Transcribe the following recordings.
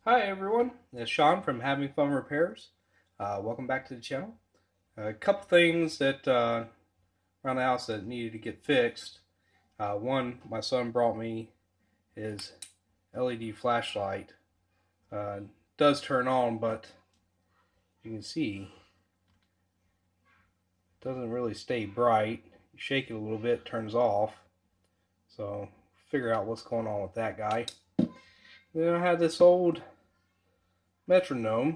Hi everyone, it's Sean from Having Fun Repairs. Welcome back to the channel. A couple things that around the house that needed to get fixed. One, my son brought me his LED flashlight. Does turn on, but you can see it doesn't really stay bright. You shake it a little bit, it turns off. So figure out what's going on with that guy. Then I had this old metronome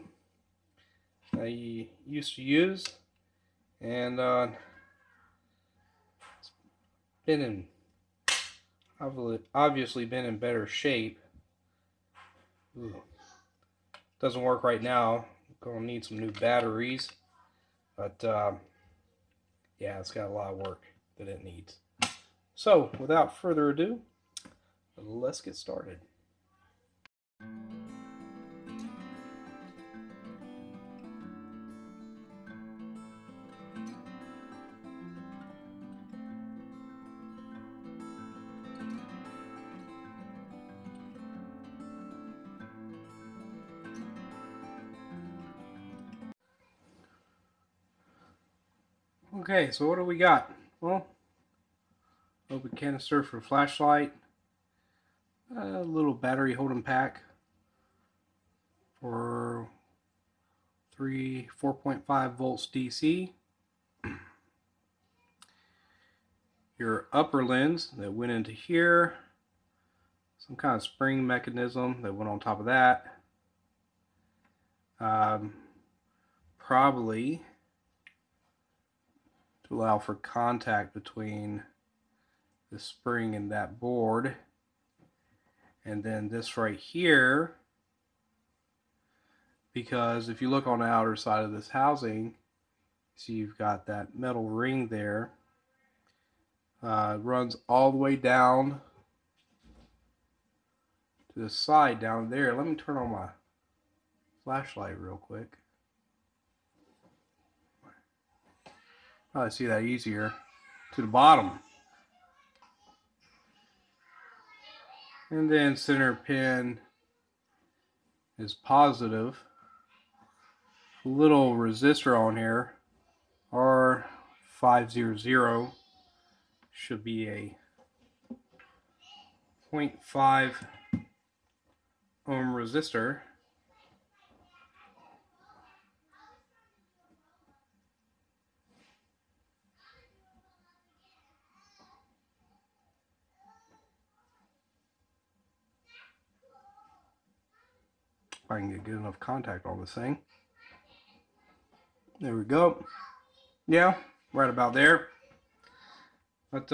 I used to use, and it's been obviously been in better shape. Ooh. Doesn't work right now. Gonna need some new batteries, but yeah, it's got a lot of work that it needs. So without further ado, let's get started. Okay, so what do we got? Well, open canister for flashlight, a little battery holding pack for 4.5 volts DC, your upper lens that went into here, some kind of spring mechanism that went on top of that, probably to allow for contact between the spring and that board. And then this right here, because if you look on the outer side of this housing, see you've got that metal ring there. It runs all the way down to the side down there. Let me turn on my flashlight real quick. Probably see that easier. To the bottom. And then center pin is positive. A little resistor on here, R500, should be a 0.5 ohm resistor. If I can get good enough contact on this thing. There we go. Yeah, right about there. But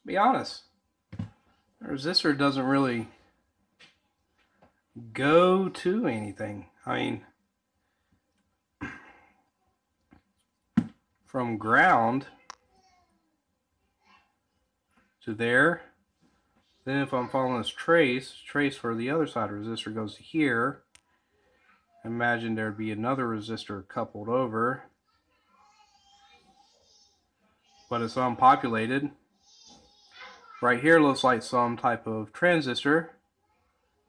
be honest, the resistor doesn't really go to anything. I mean, from ground to there. Then if I'm following this trace for the other side resistor goes to here. Imagine there'd be another resistor coupled over, but it's unpopulated. Right here looks like some type of transistor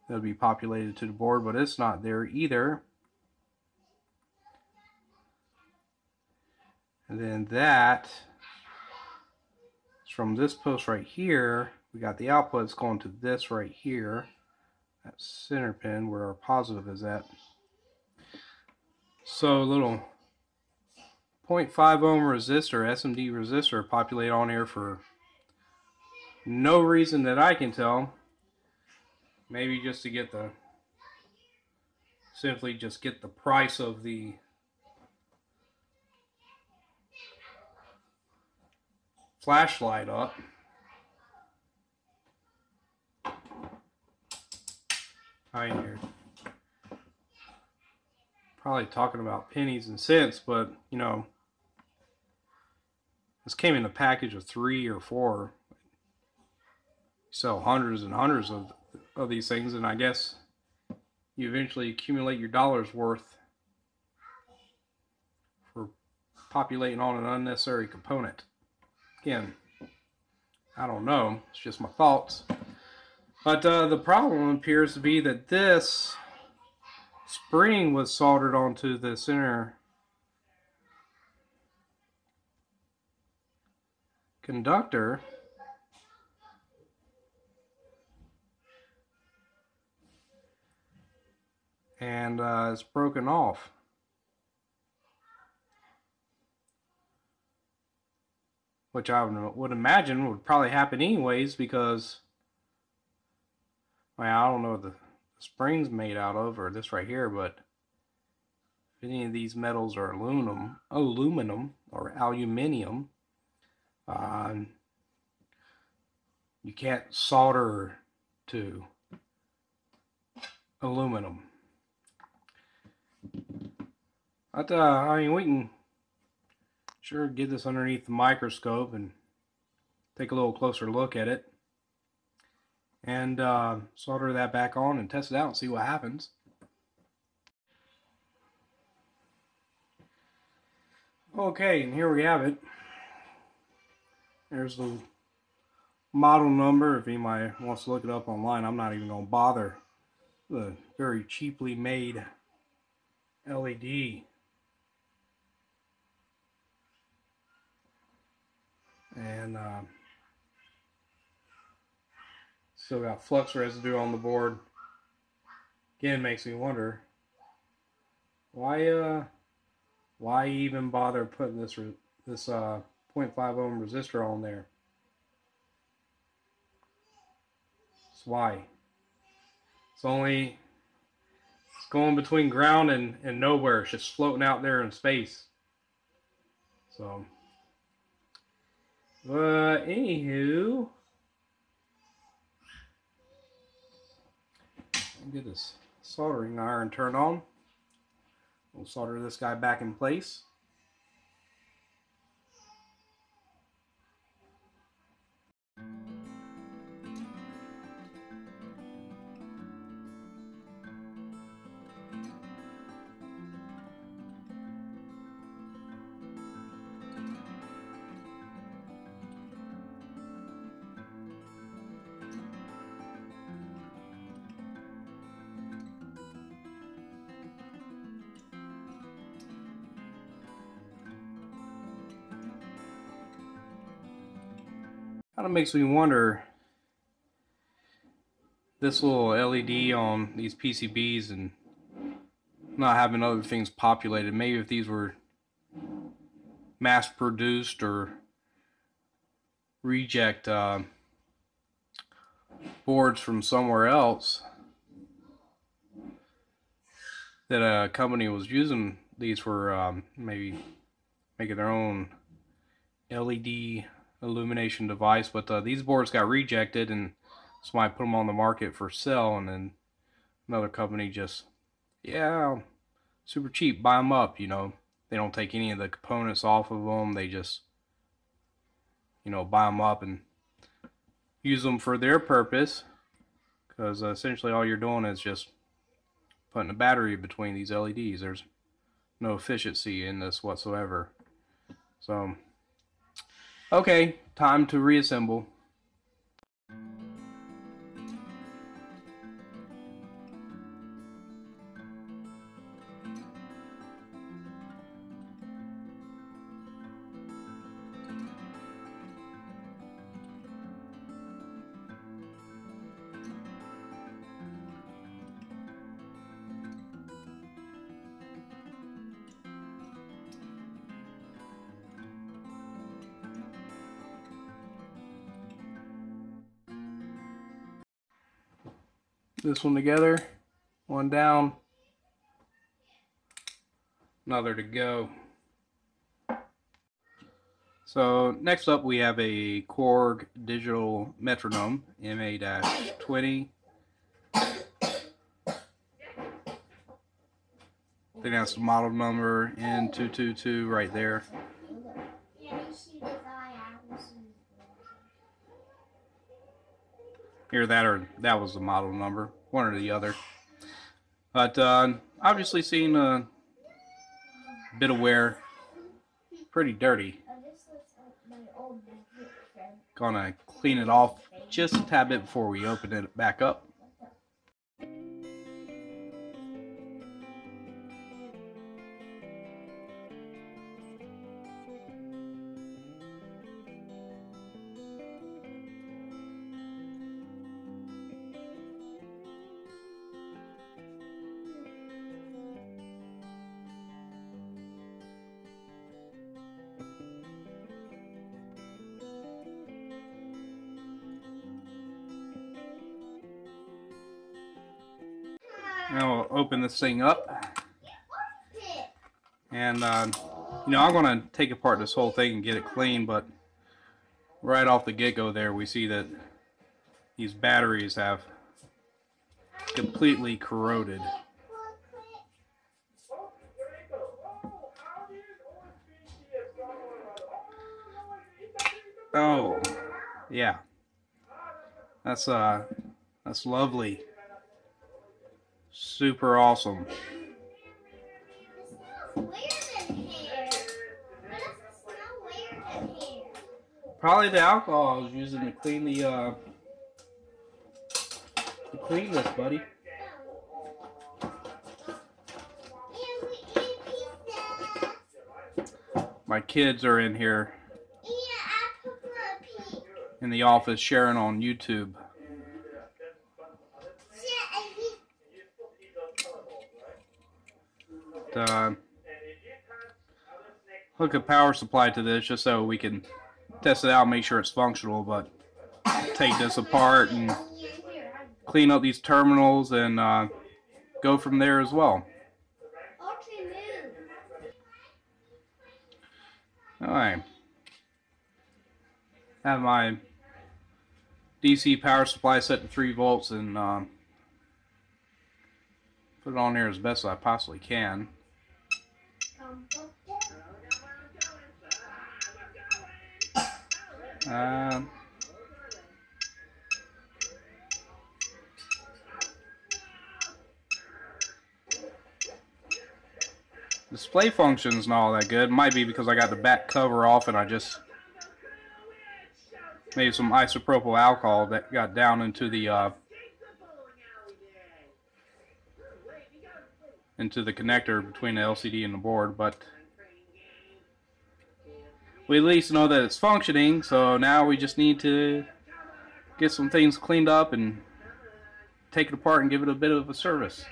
that'll be populated to the board, but it's not there either. And then that is from this post right here. We got the outputs going to this right here, that center pin where our positive is at. So a little 0.5 ohm resistor, SMD resistor, populate on here for no reason that I can tell. Maybe just to get the, simply just get the price of the flashlight up. I ain't here. Probably talking about pennies and cents, but you know, this came in a package of 3 or 4. You sell hundreds and hundreds of these things, and I guess you eventually accumulate your dollar's worth for populating on an unnecessary component. Again, I don't know, it's just my thoughts. But the problem appears to be that this spring was soldered onto the center conductor, and it's broken off. Which I would imagine would probably happen anyways, because, well, I don't know what the spring's made out of, or this right here, but if any of these metals are aluminum or aluminium, you can't solder to aluminum. But I mean, we can sure get this underneath the microscope and take a little closer look at it, and solder that back on and test it out and see what happens. Okay, and here we have it. There's the model number. If anybody wants to look it up online, I'm not even going to bother. The very cheaply made LED. And still got flux residue on the board. Again, makes me wonder why even bother putting this 0.5 ohm resistor on there. That's why. It's going between ground and nowhere. It's just floating out there in space. So, but anywho, get this soldering iron turned on. We'll solder this guy back in place. Kind of makes me wonder, this little LED on these PCBs and not having other things populated. Maybe if these were mass produced or reject boards from somewhere else, that a company was using these for maybe making their own LED illumination device, but these boards got rejected, and somebody put them on the market for sale, and then another company just, yeah, super cheap, buy them up. You know, they don't take any of the components off of them. They just, you know, buy them up and use them for their purpose, because essentially all you're doing is just putting a battery between these LEDs. There's no efficiency in this whatsoever. So, okay, time to reassemble. This one together, one down, another to go. So next up we have a Korg digital metronome, MA-20. I think that's the model number N222 right there. Either that or that was the model number, one or the other. But obviously seen a bit of wear, pretty dirty. Gonna clean it off just a tad bit before we open it back up. Now we'll open this thing up, and you know, I'm going to take apart this whole thing and get it clean, but right off the get-go there we see that these batteries have completely corroded. Oh, yeah, that's lovely. Super awesome. Probably the alcohol I was using to clean to clean this, buddy. My kids are in here in the office sharing on YouTube. Hook a power supply to this just so we can test it out, make sure it's functional, but take this apart and clean up these terminals and go from there as well. Alright, have my DC power supply set to 3 volts and put it on here as best as I possibly can. Display function's not all that good. Might be because I got the back cover off and I just made some isopropyl alcohol that got down into the connector between the LCD and the board, but we at least know that it's functioning, so now we just need to get some things cleaned up and take it apart and give it a bit of a service.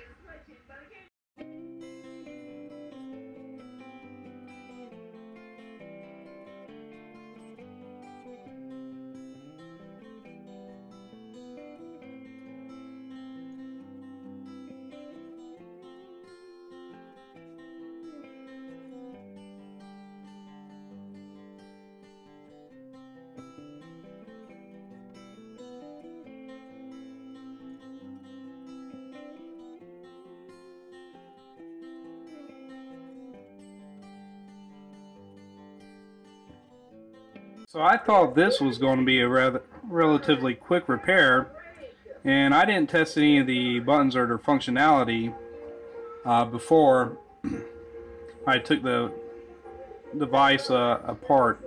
So I thought this was going to be a relatively quick repair, and I didn't test any of the buttons or their functionality before I took the device apart.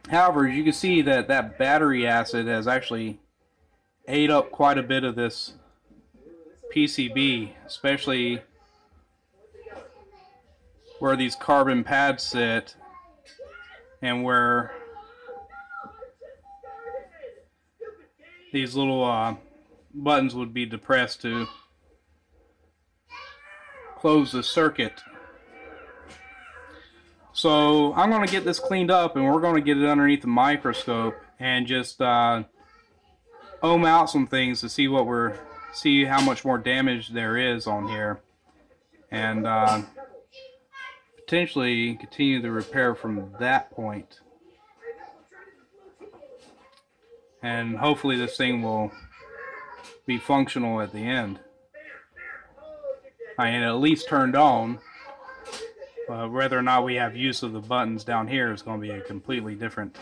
However, you can see that that battery acid has actually ate up quite a bit of this PCB, especially where these carbon pads sit and where these little buttons would be depressed to close the circuit. So I'm going to get this cleaned up, and we're going to get it underneath the microscope and just ohm out some things to see see how much more damage there is on here, and potentially continue the repair from that point. And hopefully this thing will be functional at the end. I mean, at least turned on. Whether or not we have use of the buttons down here is going to be a completely different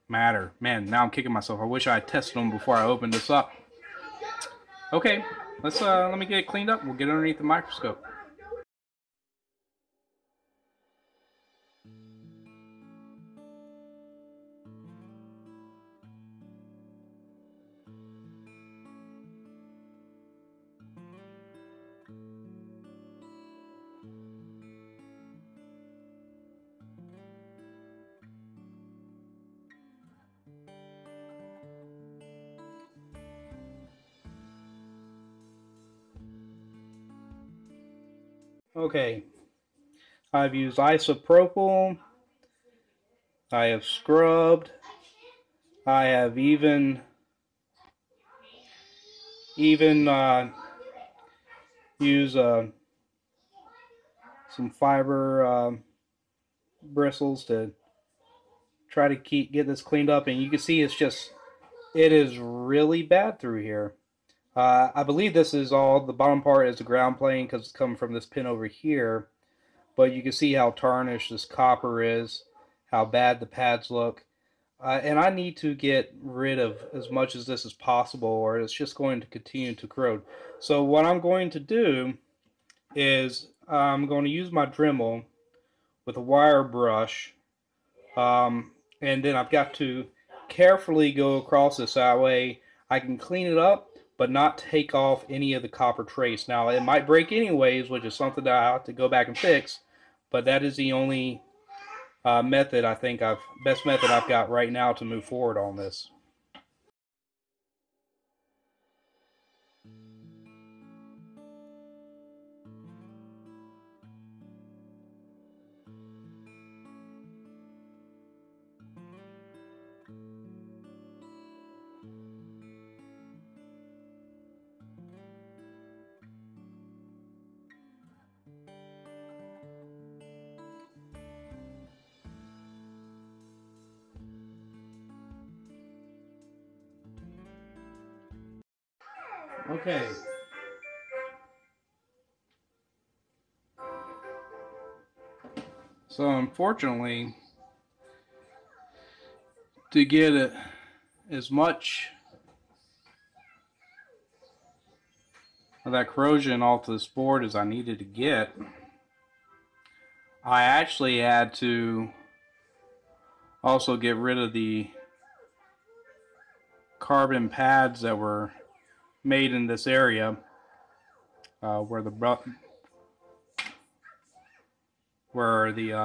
matter. Man, now I'm kicking myself. I wish I had tested them before I opened this up. Okay, let me get it cleaned up. We'll get underneath the microscope. Okay, I've used isopropyl, I have scrubbed, I have even used some fiber bristles to try to get this cleaned up, and you can see it is really bad through here. I believe this is all, the bottom part is the ground plane because it's coming from this pin over here, but you can see how tarnished this copper is, how bad the pads look, and I need to get rid of as much as this as possible, or it's just going to continue to corrode. So what I'm going to do is I'm going to use my Dremel with a wire brush, and then I've got to carefully go across this, that way I can clean it up but not take off any of the copper trace. Now it might break anyways, which is something that I have to go back and fix, but that is the only best method I've got right now to move forward on this. Okay. So unfortunately, to get as much of that corrosion off this board as I needed to get, I actually had to also get rid of the carbon pads that were made in this area where the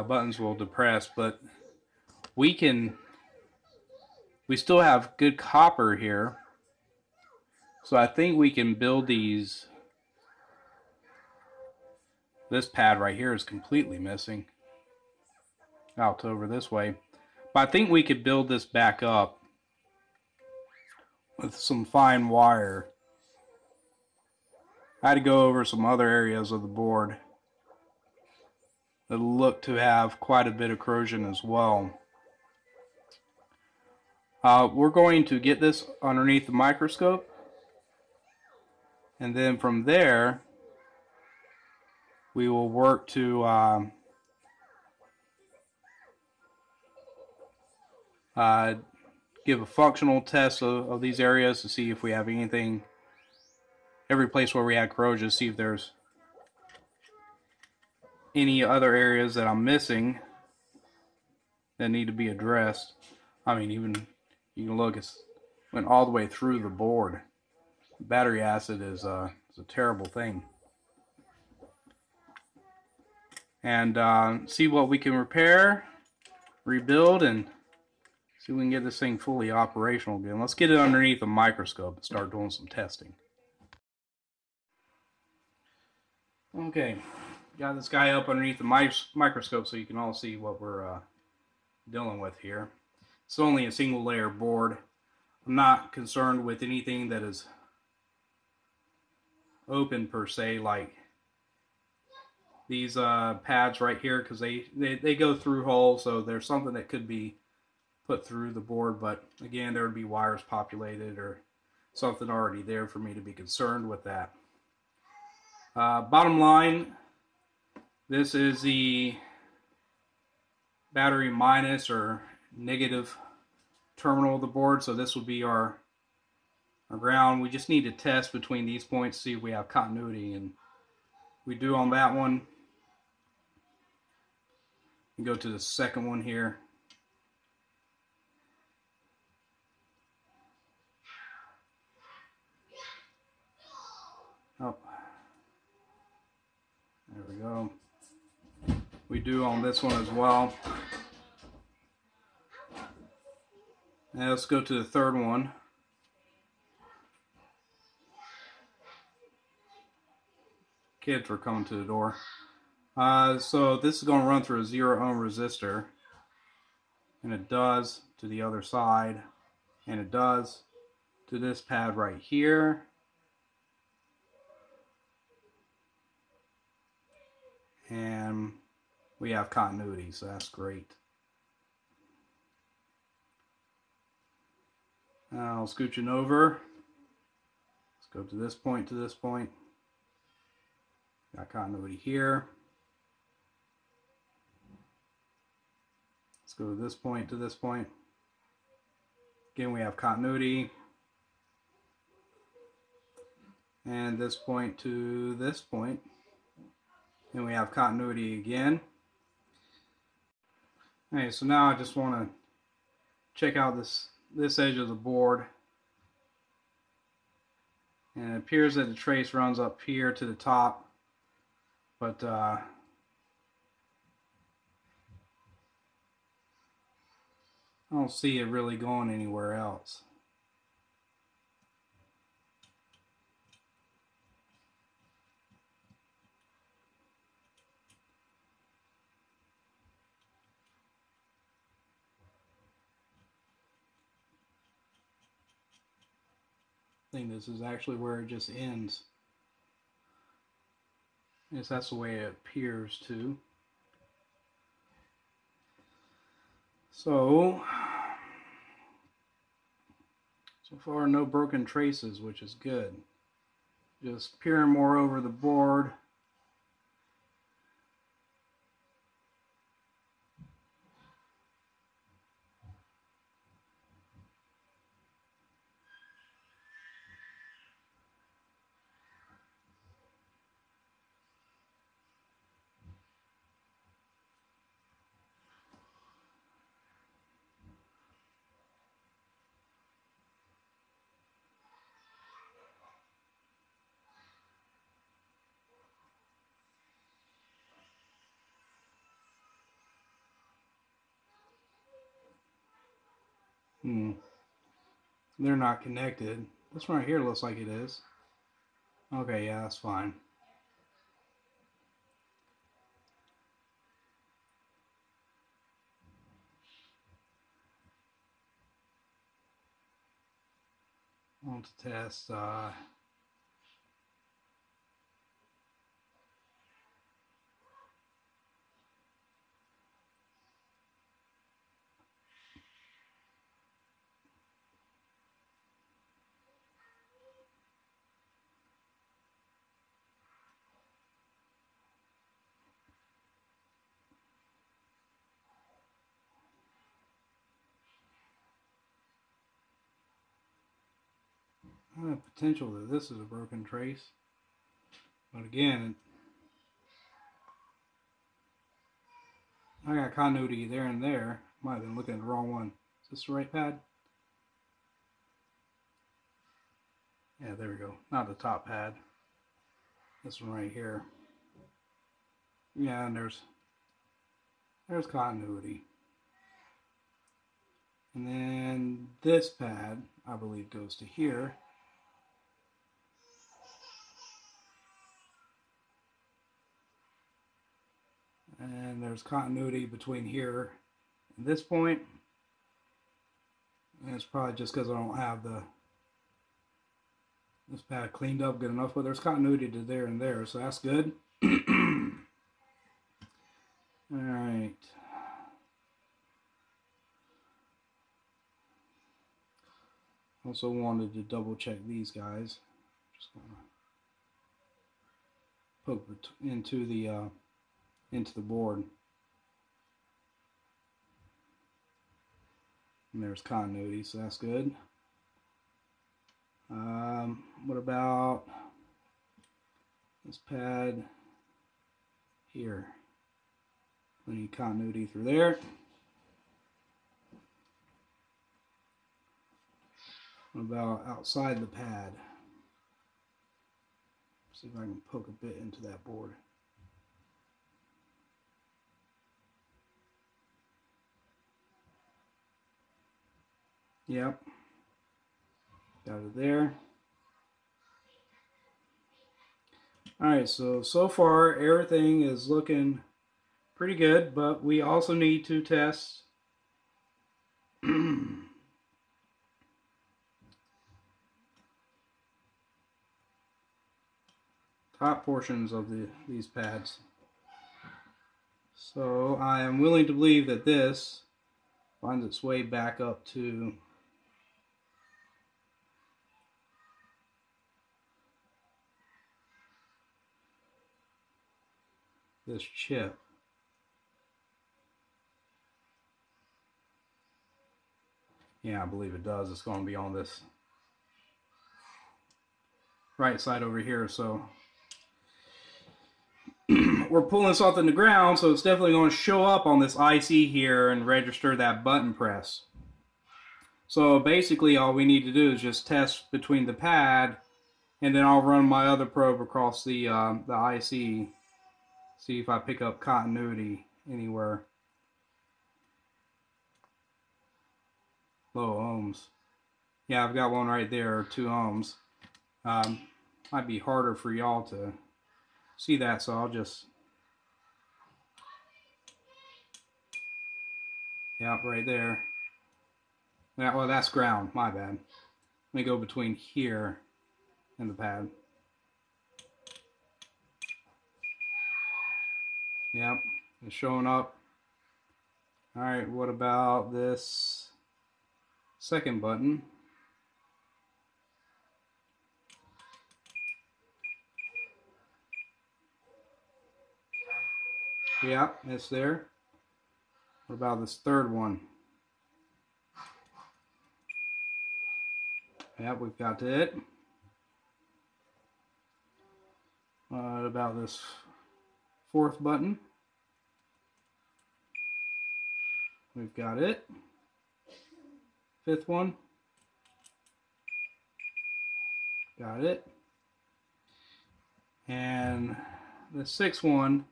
buttons will depress, but we still have good copper here, so I think we can build these. This pad right here is completely missing out over this way, but I think we could build this back up with some fine wire. I had to go over some other areas of the board that look to have quite a bit of corrosion as well. We're going to get this underneath the microscope, and then from there we will work to give a functional test of these areas to see if we have anything, every place where we had corrosion, see if there's any other areas that I'm missing that need to be addressed. I mean, even you can look, it's went all the way through the board. Battery acid is a terrible thing. And see what we can repair, rebuild, and see if we can get this thing fully operational again. Let's get it underneath a microscope and start doing some testing. Okay, got this guy up underneath the microscope so you can all see what we're dealing with here. It's only a single layer board. I'm not concerned with anything that is open per se, like these pads right here, because they go through holes, so there's something that could be put through the board, but again, there would be wires populated or something already there for me to be concerned with that. Bottom line, this is the battery minus or negative terminal of the board, so this will be our ground. We just need to test between these points, see if we have continuity, and we do on that one. And go to the second one here. Oh, there we go. We do on this one as well. Now let's go to the third one. Kids were coming to the door. So this is going to run through a 0 ohm resistor, and it does to the other side, and it does to this pad right here. And we have continuity, so that's great. Now scooching over, let's go to this point, to this point. Got continuity here. Let's go to this point, to this point. Again, we have continuity. And this point to this point. And we have continuity again. Okay, so now I just want to check out this edge of the board. And it appears that the trace runs up here to the top, but I don't see it really going anywhere else. I think this is actually where it just ends. Yes, that's the way it appears to. So far no broken traces, which is good. Just peering more over the board. They're not connected. This one right here looks like it is. Okay, yeah, that's fine. I want to test potential that this is a broken trace. But again, I got continuity there and there. Might have been looking at the wrong one. Is this the right pad? Yeah, there we go. Not the top pad. This one right here. Yeah, and there's continuity. And then this pad, I believe, goes to here. And there's continuity between here and this point. And it's probably just because I don't have this pad cleaned up good enough, but there's continuity to there and there, so that's good. Alright. Also wanted to double check these guys. Just gonna poke into the board. And there's continuity, so that's good. What about this pad here? Plenty of continuity through there. What about outside the pad? See if I can poke a bit into that board. Yep. Got it there. Alright, so far everything is looking pretty good, but we also need to test top portions of these pads. So I am willing to believe that this finds its way back up to this chip. Yeah, I believe it does. It's going to be on this right side over here. So we're pulling something to ground, so it's definitely going to show up on this IC here and register that button press. So basically all we need to do is just test between the pad, and then I'll run my other probe across the IC, see if I pick up continuity anywhere. Low ohms. Yeah, I've got one right there, 2 ohms. Might be harder for y'all to see that, so I'll just, yeah, right there. Yeah, well, that's ground, my bad. Let me go between here and the pad. Yep, it's showing up. Alright, what about this second button? Yeah, it's there. What about this third one? Yep, we've got it. What about this fourth button? We've got it. Fifth one. Got it. And the sixth one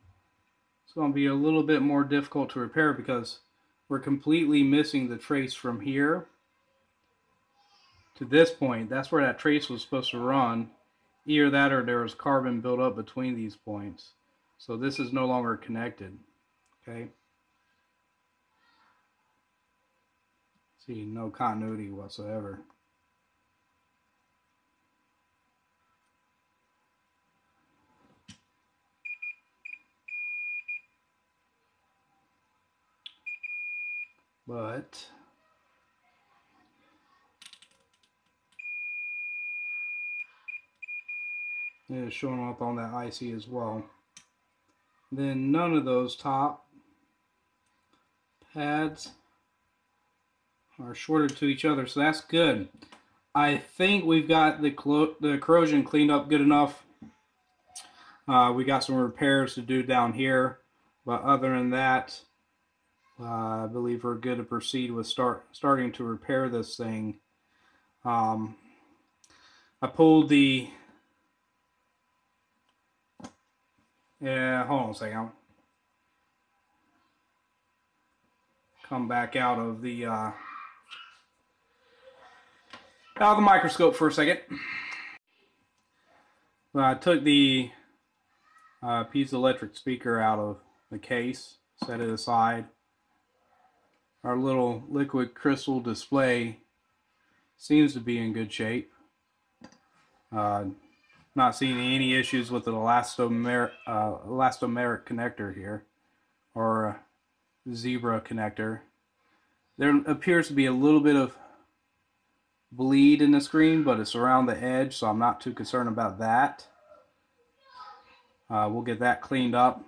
is going to be a little bit more difficult to repair because we're completely missing the trace from here to this point. That's where that trace was supposed to run. Either that or there was carbon built up between these points. So this is no longer connected. Okay. See, no continuity whatsoever. But it is showing up on that IC as well. Then none of those top pads are shorted to each other, so that's good. I think we've got the corrosion cleaned up good enough. We got some repairs to do down here, but other than that, I believe we're good to proceed with starting to repair this thing. I pulled the hold on a second. Come back out of the microscope for a second. I took the piezoelectric speaker out of the case, set it aside. Our little liquid crystal display seems to be in good shape. Not seeing any issues with the elastomeric connector here, or zebra connector. There appears to be a little bit of bleed in the screen, but it's around the edge, so I'm not too concerned about that. We'll get that cleaned up.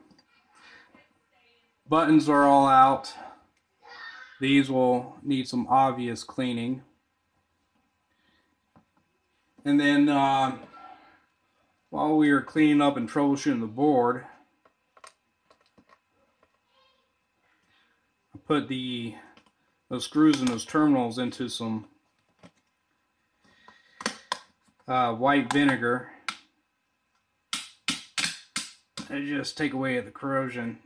Buttons are all out. These will need some obvious cleaning. And then while we were cleaning up and troubleshooting the board, I put those screws and those terminals into some white vinegar and just take away the corrosion.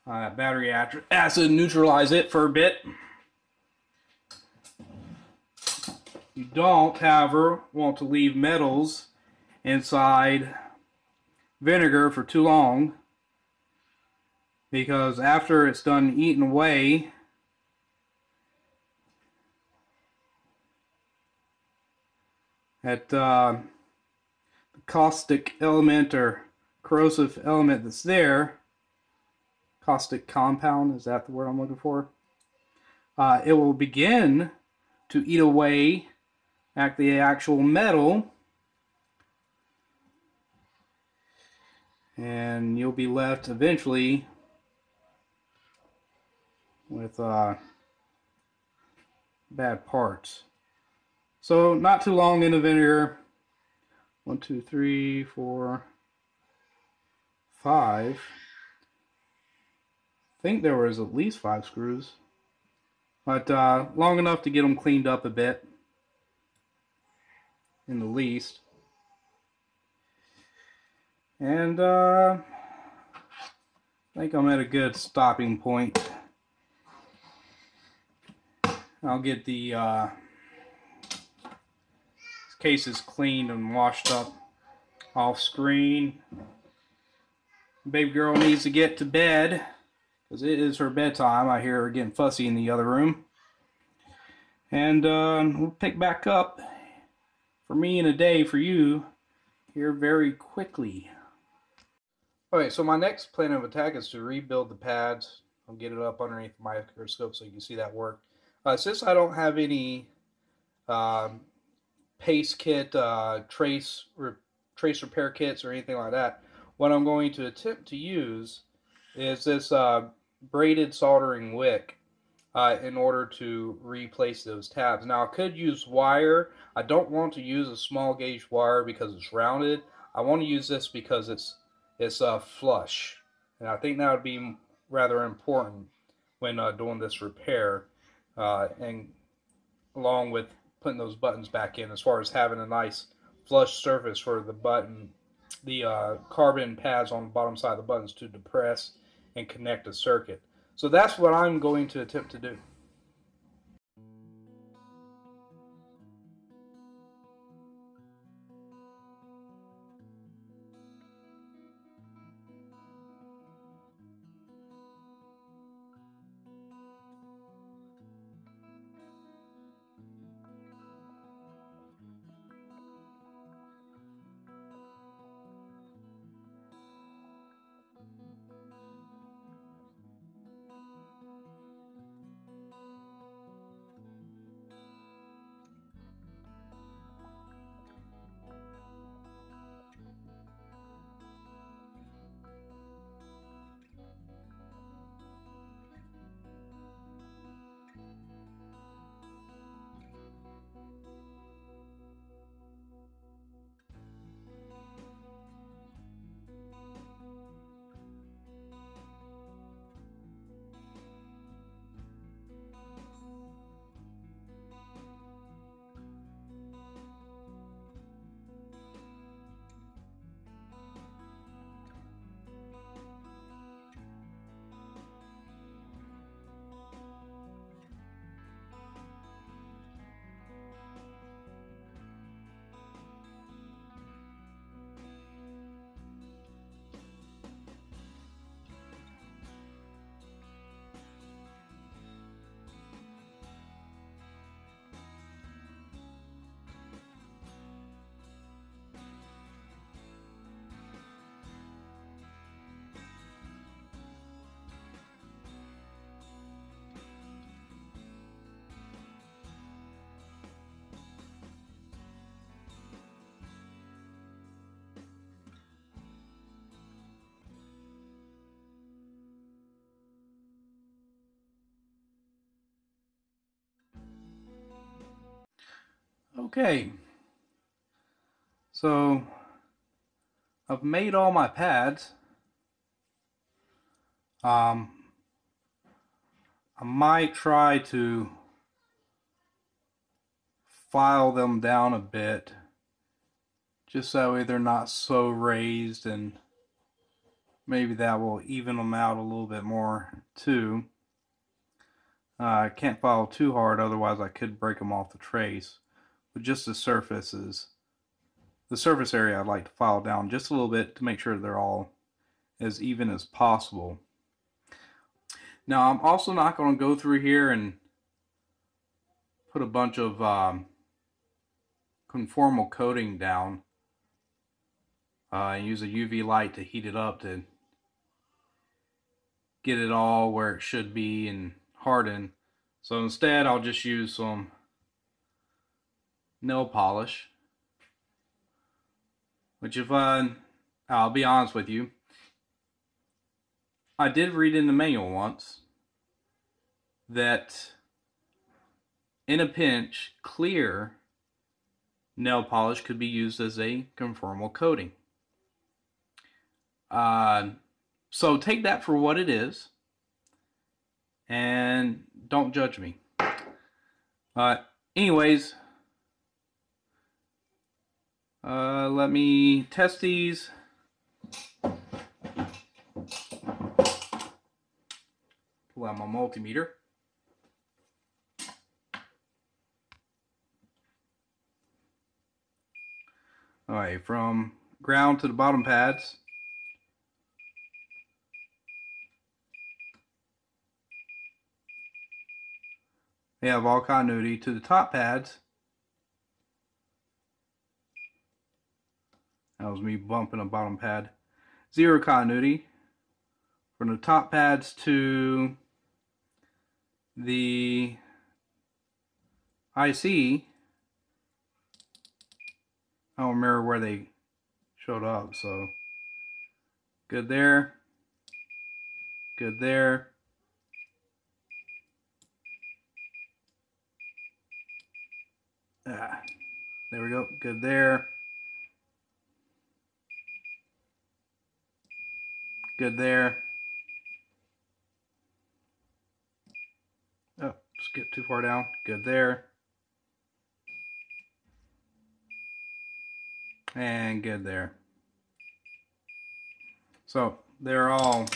Battery acid, neutralize it for a bit. You don't, however, want to leave metals inside vinegar for too long, because after it's done eating away, at the caustic element or corrosive element that's there, caustic compound, is that the word I'm looking for? It will begin to eat away at the actual metal, and you'll be left eventually with bad parts. So not too long in the vinegar. 1, 2, 3, 4, 5. I think there was at least 5 screws, but long enough to get them cleaned up a bit, in the least. And I think I'm at a good stopping point. I'll get the cases cleaned and washed up off screen. Baby girl needs to get to bed because it is her bedtime. I hear her getting fussy in the other room. And we'll pick back up for me in a day for you here very quickly. Okay, so my next plan of attack is to rebuild the pads. I'll get it up underneath the microscope so you can see that work. Since I don't have any paste kit, trace repair kits or anything like that, what I'm going to attempt to use is this braided soldering wick in order to replace those tabs. Now I could use wire. I don't want to use a small gauge wire because it's rounded. I want to use this because it's flush, and I think that would be rather important when doing this repair, and along with putting those buttons back in, as far as having a nice flush surface for the button, the carbon pads on the bottom side of the buttons to depress and connect a circuit. So that's what I'm going to attempt to do. Okay, so I've made all my pads. I might try to file them down a bit, just that way they're not so raised, and maybe that will even them out a little bit more too. I can't file too hard, otherwise I could break them off the trace. But just the surfaces the surface area I'd like to file down just a little bit to make sure they're all as even as possible. Now I'm also not going to go through here and put a bunch of conformal coating down. Use a UV light to heat it up to get it all where it should be and harden. So instead I'll just use some nail polish, which if I'll be honest with you, I did read in the manual once that in a pinch, clear nail polish could be used as a conformal coating. So take that for what it is and don't judge me. Anyways, let me test these. Pull out my multimeter. Alright, from ground to the bottom pads. They have all continuity. To the top pads, that was me bumping a bottom pad. Zero continuity. From the top pads to the IC, I don't remember where they showed up, so good there, good there. There we go, good there. Good there. Oh, skip too far down. Good there. And good there. So they're all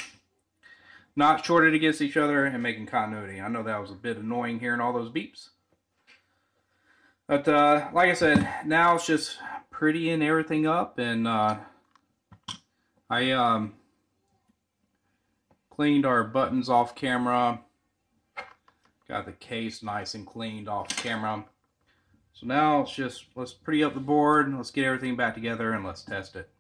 not shorted against each other and making continuity. I know that was a bit annoying hearing all those beeps. But like I said, now it's just prettying everything up, and I cleaned our buttons off camera. Got the case nice and cleaned off camera. So now it's just, let's pretty up the board, let's get everything back together, and let's test it.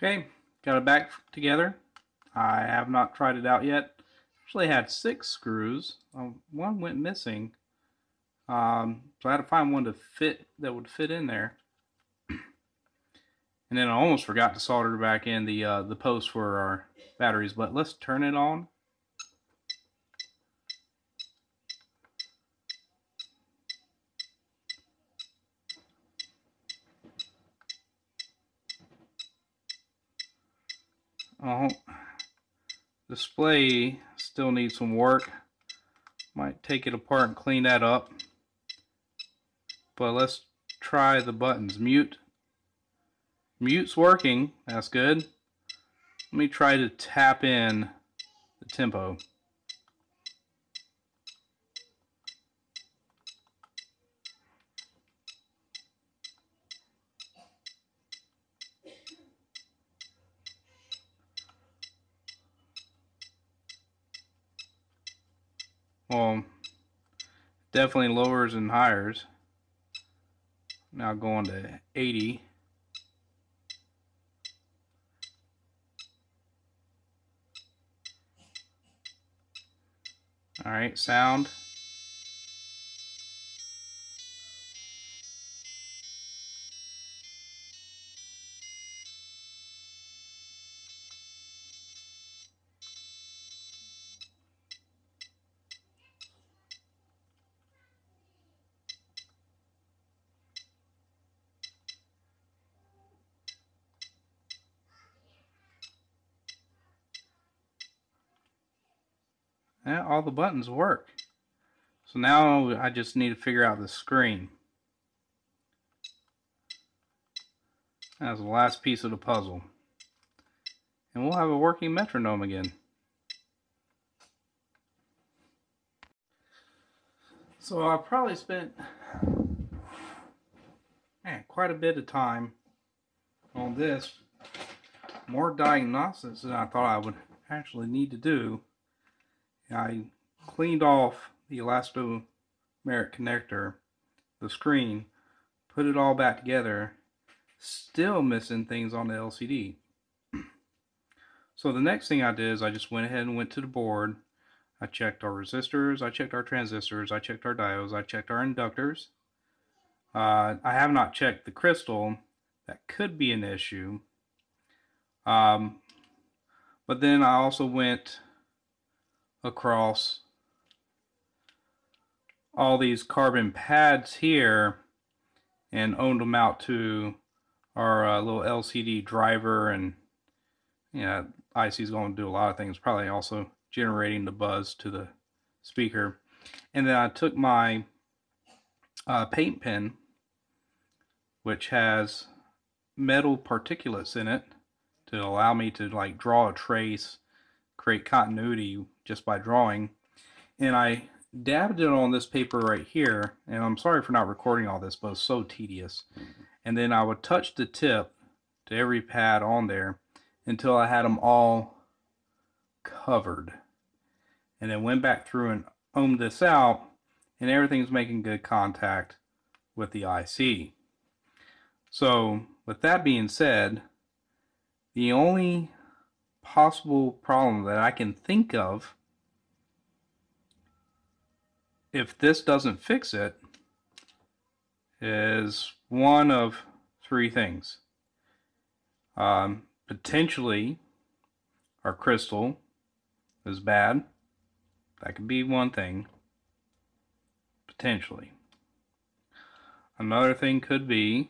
Okay, got it back together. I have not tried it out yet. Actually had 6 screws. One went missing. So I had to find one to fit, that would fit in there. And then I almost forgot to solder back in the post for our batteries, but let's turn it on. Oh, display still needs some work. Might take it apart and clean that up. But let's try the buttons. Mute's working. That's good. Let me try to tap in the tempo. Well, definitely lowers and higher. Now going to 80. Alright, sound. Yeah, all the buttons work. So now I just need to figure out the screen. That's the last piece of the puzzle. And we'll have a working metronome again. So I probably spent quite a bit of time on this. More diagnostics than I thought I would actually need to do. I cleaned off the elastomeric connector, the screen, put it all back together, still missing things on the LCD. So the next thing I did is I just went ahead and went to the board. I checked our resistors, I checked our transistors, I checked our diodes, I checked our inductors. I have not checked the crystal. That could be an issue. But then I also went across all these carbon pads here and owned them out to our little LCD driver, and IC is going to do a lot of things, probably also generating the buzz to the speaker. And then I took my paint pen, which has metal particulates in it to allow me to like draw a trace, create continuity just by drawing, and I dabbed it on this paper right here. And I'm sorry for not recording all this, but it's so tedious. And then I would touch the tip to every pad on there until I had them all covered, and then went back through and ohmed this out, and everything's making good contact with the IC. So with that being said, the only possible problem that I can think of, if this doesn't fix it, is one of three things. Potentially our crystal is bad. That could be one thing. Potentially. Another thing could be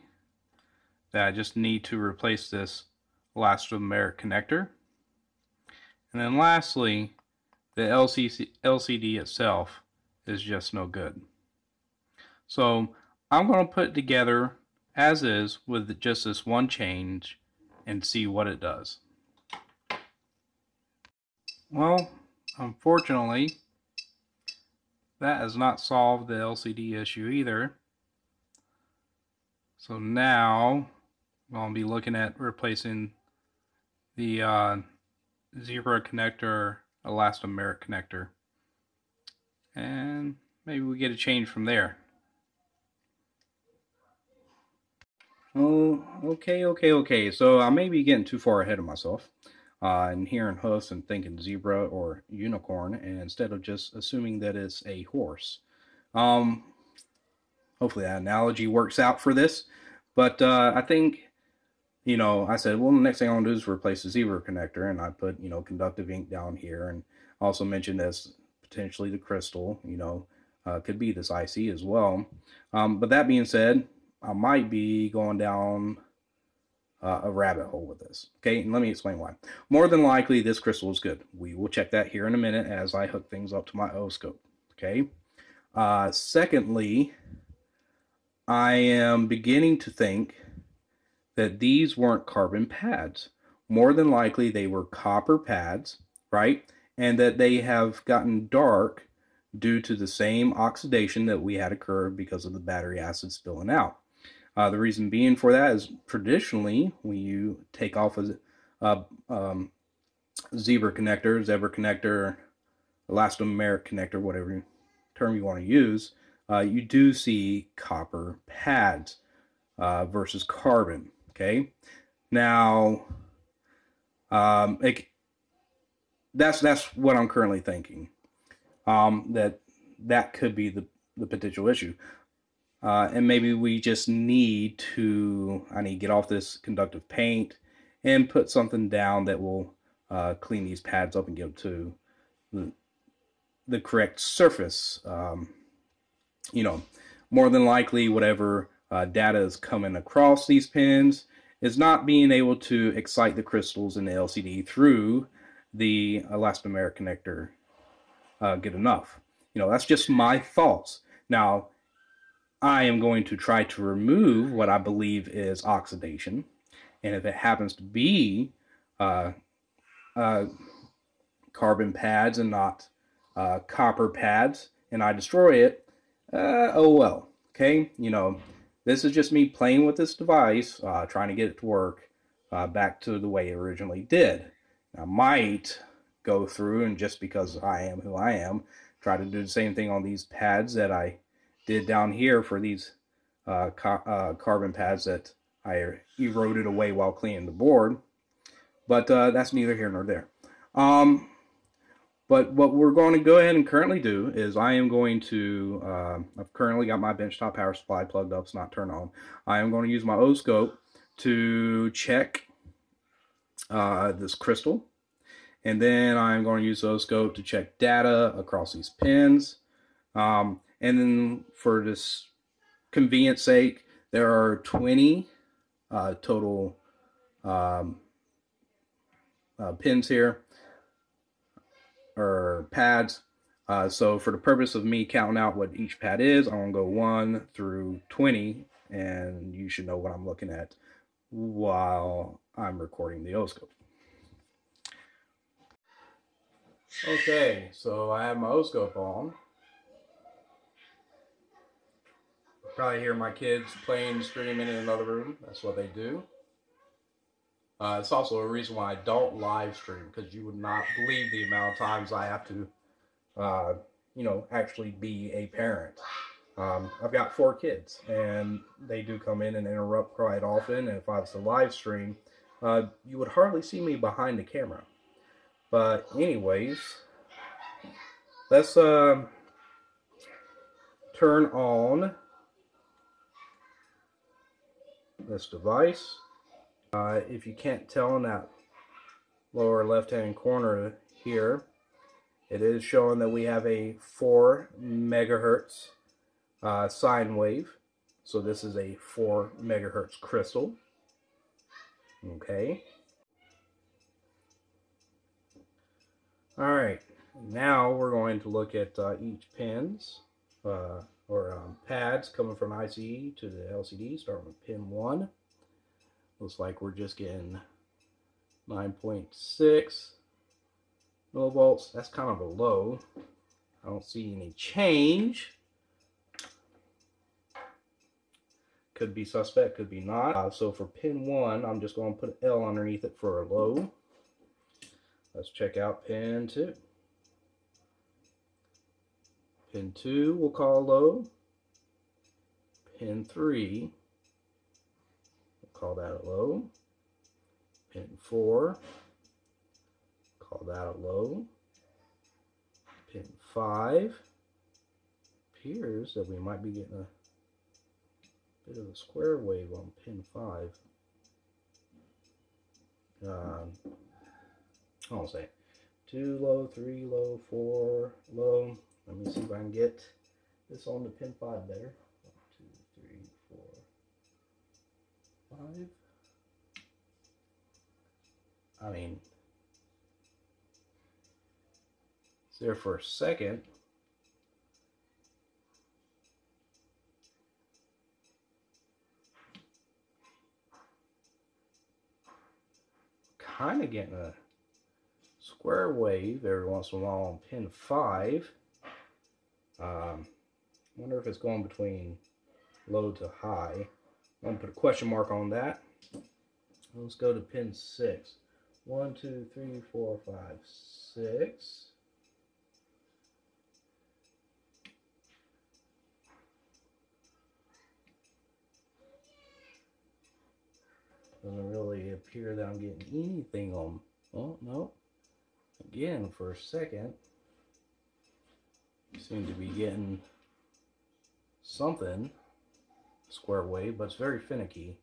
that I just need to replace this elastomeric connector. And then lastly, the LCD itself is just no good. So I'm going to put it together as is with just this one change and see what it does. Well, unfortunately, that has not solved the LCD issue either. So now I'll be looking at replacing the zebra connector, elastomeric connector, and maybe we get a change from there. Oh, okay. So I may be getting too far ahead of myself and hearing hoofs and thinking zebra or unicorn, and instead of just assuming that it's a horse. Hopefully that analogy works out for this. But I think, I said, well, the next thing I want to do is replace the zebra connector, and I put, conductive ink down here, and also mentioned this potentially the crystal, could be this IC as well. But that being said, I might be going down a rabbit hole with this. Okay, and let me explain why. More than likely, this crystal is good. We will check that here in a minute as I hook things up to my oscilloscope. Okay. Secondly, I am beginning to think that these weren't carbon pads. More than likely, they were copper pads, right? And that they have gotten dark due to the same oxidation that we had occur because of the battery acid spilling out. The reason being for that is traditionally when you take off a zebra connector, elastomeric connector, whatever term you want to use, you do see copper pads versus carbon. Okay, now that's what I'm currently thinking. That could be the potential issue. And maybe we just need to, I need to get off this conductive paint and put something down that will clean these pads up and get them to the correct surface. You know, more than likely whatever data is coming across these pins is not being able to excite the crystals in the LCD through the elastomeric connector good enough. You know, that's just my thoughts. Now, I am going to try to remove what I believe is oxidation, and if it happens to be carbon pads and not copper pads, and I destroy it, oh well. Okay, you know, this is just me playing with this device, trying to get it to work back to the way it originally did. I might go through and, just because I am who I am, try to do the same thing on these pads that I did down here for these carbon pads that I eroded away while cleaning the board. But that's neither here nor there. But what we're going to go ahead and currently do is I am going to, I've currently got my benchtop power supply plugged up, it's not turned on. I am going to use my oscilloscope to check this crystal. And then I'm going to use the oscilloscope to check data across these pins. And then for this convenience sake, there are 20 total pins here, or pads. So for the purpose of me counting out what each pad is, I'm going to go 1 through 20, and you should know what I'm looking at while I'm recording the oscilloscope. Okay, so I have my oscilloscope on. You'll probably hear my kids playing, streaming in another room. That's what they do. It's also a reason why I don't live stream, because you would not believe the amount of times I have to, you know, actually be a parent. I've got 4 kids, and they do come in and interrupt quite often. And if I was to live stream, you would hardly see me behind the camera. But anyways, let's turn on this device. If you can't tell in that lower left-hand corner here, it is showing that we have a 4 megahertz sine wave. So this is a 4 megahertz crystal. Okay. All right. Now we're going to look at each pins or pads coming from ICE to the LCD, starting with pin 1. Looks like we're just getting 9.6 millivolts. That's kind of a low. I don't see any change. Could be suspect, could be not. So for pin 1, I'm just going to put an L underneath it for a low. Let's check out pin 2. Pin 2 we'll call low. Pin 3, we'll call that a low. Pin 4, call that a low. Pin 5, appears that we might be getting a bit of a square wave on pin 5. I'll say 2 low, 3 low, 4 low. Let me see if I can get this on to pin 5 better. 1, 2, 3, 4, 5. I mean, it's there for a second. Kind of getting a square wave every once in a while on pin 5. Wonder if it's going between low to high. I'm going to put a question mark on that. Let's go to pin 6. 1, 2, 3, 4, 5, 6. Doesn't really appear that I'm getting anything on. Oh, no. Again, for a second, seem to be getting something square wave, but it's very finicky.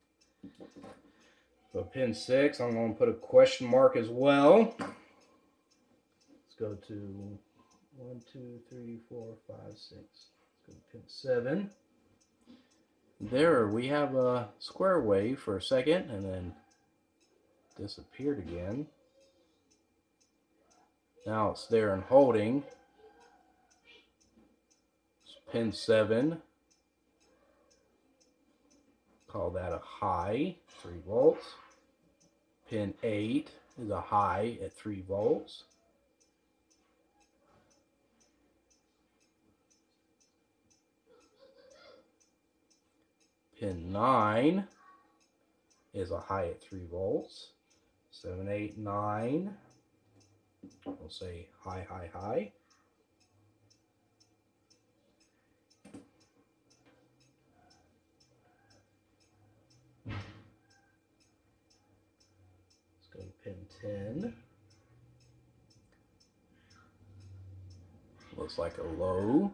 So pin 6, I'm going to put a question mark as well. Let's go to 1, 2, 3, 4, 5, 6. Let's go to pin 7. There, we have a square wave for a second, and then disappeared again. Now it's there and holding. It's pin 7. Call that a high, 3 volts. Pin 8 is a high at 3 volts. Pin 9 is a high at 3 volts. 7, 8, 9. We'll say high, high, high. Let's go to pin 10. Looks like a low.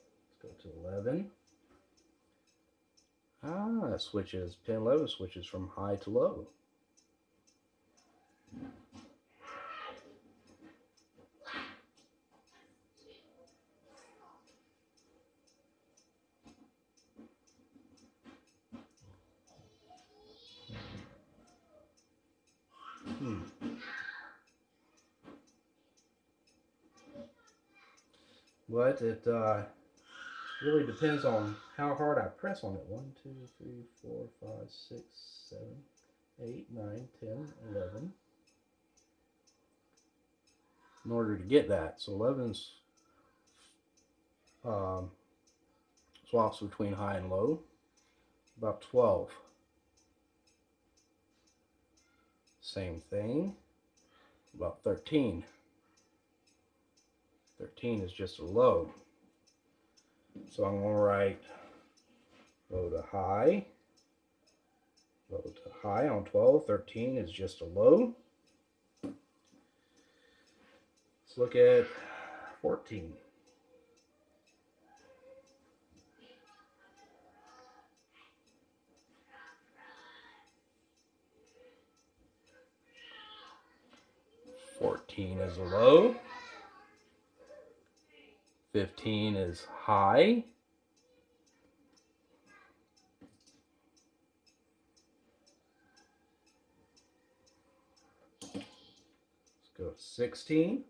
Let's go to 11. That switches, pin 11 switches from high to low. But it really depends on how hard I press on it. 1, 2, 3, 4, 5, 6, 7, 8, 9, 10, 11. In order to get that. So 11's swaps between high and low. About 12. Same thing. About 13. 13 is just a low. So I'm going to write low to high. Low to high on 12. 13 is just a low. Let's look at 14. Is a low. 15 is high. Let's go to 16.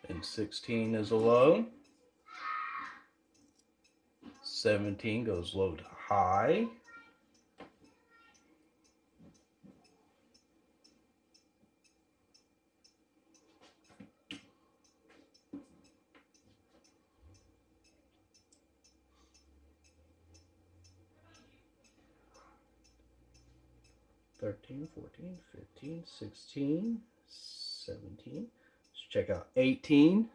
And 16 is a low. 17 goes low to high. (13, 14, 15, 16, 17). Let's check out 18.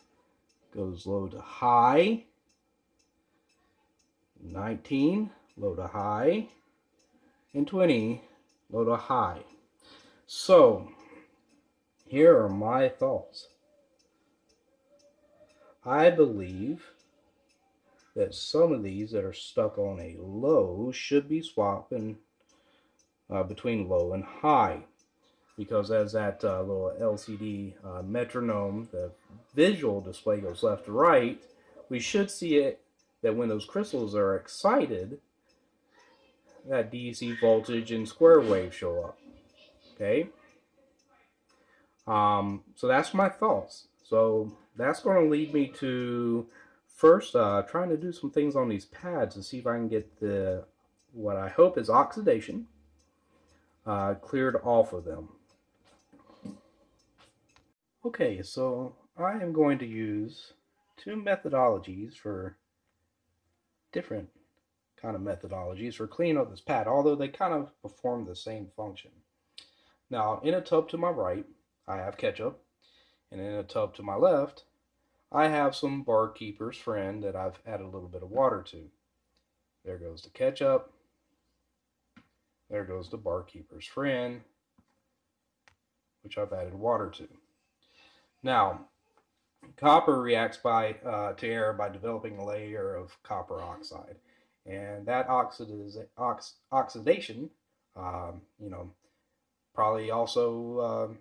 Goes low to high. 19, low to high, and 20, low to high. So, here are my thoughts. I believe that some of these that are stuck on a low should be swapping between low and high, because as that little LCD metronome, the visual display goes left to right, we should see it that when those crystals are excited, that DC voltage and square wave show up. Okay? So that's my thoughts. So that's going to lead me to first trying to do some things on these pads to see if I can get the, what I hope is oxidation, cleared off of them. Okay, so I am going to use two methodologies for different kind of methodologies for cleaning up this pad, although they kind of perform the same function. Now, in a tub to my right, I have ketchup, and in a tub to my left, I have some Barkeeper's Friend that I've added a little bit of water to. There goes the ketchup. There goes the Barkeeper's Friend, which I've added water to. Now, copper reacts to air by developing a layer of copper oxide, and that oxidation, probably also